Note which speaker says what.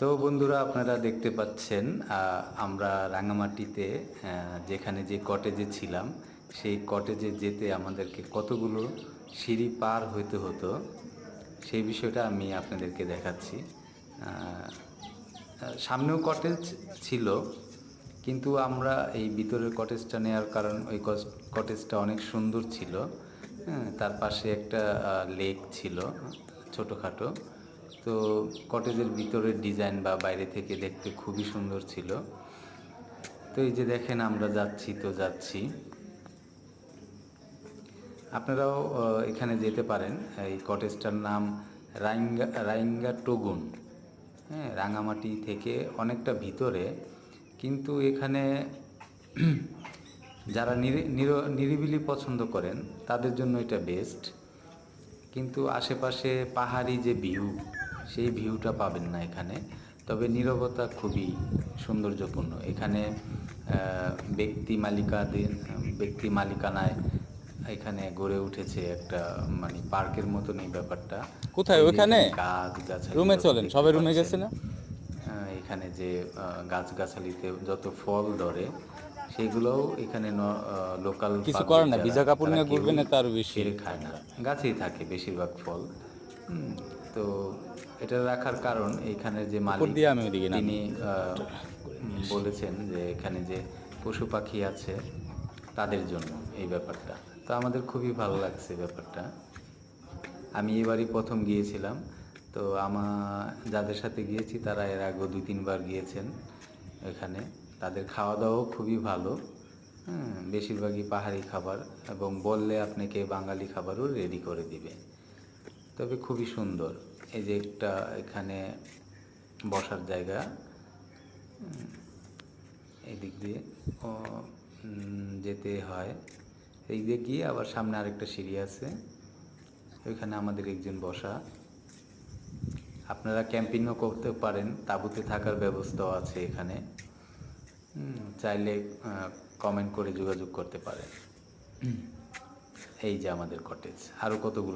Speaker 1: তো বন্ধুরা, আপনারা দেখতে পাচ্ছেন আমরা রাঙামাটিতে যেখানে যে কটেজে ছিলাম, সেই কটেজে যেতে আমাদেরকে কতগুলো সিঁড়ি পার হইতে হতো, সেই বিষয়টা আমি আপনাদেরকে দেখাচ্ছি। সামনেও কটেজ ছিল, কিন্তু আমরা এই ভিতরের কটেজটা নেওয়ার কারণ ওই কটেজটা অনেক সুন্দর ছিল। হ্যাঁ, তার পাশে একটা লেক ছিল ছোটোখাটো। তো কটেজের ভিতরের ডিজাইন বা বাইরে থেকে দেখতে খুবই সুন্দর ছিল। তো এই যে দেখেন, আমরা যাচ্ছি। আপনারাও এখানে যেতে পারেন। এই কটেজটার নাম রাইঙ্গা টগুন। হ্যাঁ, রাঙামাটি থেকে অনেকটা ভিতরে, কিন্তু এখানে যারা নিরিবিলি পছন্দ করেন তাদের জন্য এটা বেস্ট। কিন্তু আশেপাশে পাহাড়ি যে ভিউ, সেই ভিউটা পাবেন না এখানে। তবে নীরবতা খুবই সৌন্দর্যপূর্ণ এখানে। ব্যক্তি মালিকানায় এখানে গড়ে উঠেছে একটা, মানে পার্কের মতন এই ব্যাপারটা।
Speaker 2: কোথায়?
Speaker 1: এই যে
Speaker 2: ওইখানে
Speaker 1: এখানে গাছগাছালি
Speaker 2: রুমে
Speaker 1: যত
Speaker 2: চলেন,
Speaker 1: দেখতে
Speaker 2: সবাই রুমে
Speaker 1: পাচ্ছেন,
Speaker 2: গেছে না?
Speaker 1: এখানে যে গাছগাছালিতে যত ফল ধরে, সেগুলোও এখানে লোকাল
Speaker 2: কিছু
Speaker 1: পাবলিক
Speaker 2: করার না,
Speaker 1: যারা,
Speaker 2: ভিজা কাপড়
Speaker 1: তারা
Speaker 2: নিয়ে ঘুরবেন
Speaker 1: কেউই
Speaker 2: না, তার বেশি।
Speaker 1: পেরে খায় না। গাছেই থাকে বেশিরভাগ ফল। তো এটা রাখার কারণ, এখানে যে
Speaker 2: উপর
Speaker 1: মালিক,
Speaker 2: দিয়ে আমি ওইদিকে নামি।
Speaker 1: তিনি বলেছেন যে এখানে যে পশু পাখি আছে তাদের জন্য এই ব্যাপারটা। তো আমাদের খুবই ভালো লাগছে ব্যাপারটা। আমি এবারই প্রথম গিয়েছিলাম। তো যাদের সাথে গিয়েছি তারা এর আগেও 2-3 বার গিয়েছেন এখানে। তাদের খাওয়া দাওয়াও খুবই ভালো। বেশিরভাগই পাহাড়ি খাবার, এবং বললে আপনাকে বাঙালি খাবারও রেডি করে দিবে। তবে খুবই সুন্দর। এই যে একটা এখানে বসার জায়গা, এদিক দিয়ে যেতে হয়। এই দিকে গিয়ে আবার সামনে আরেকটা সিঁড়ি আছে, ওইখানে আমাদের একজন বসা। আপনারা ক্যাম্পিংও করতে পারেন, তাঁবুতে থাকার ব্যবস্থাও আছে এখানে। চাইলে কমেন্ট করে যোগাযোগ করতে পারেন। এই যে আমাদের কটেজ, আরও কতগুলো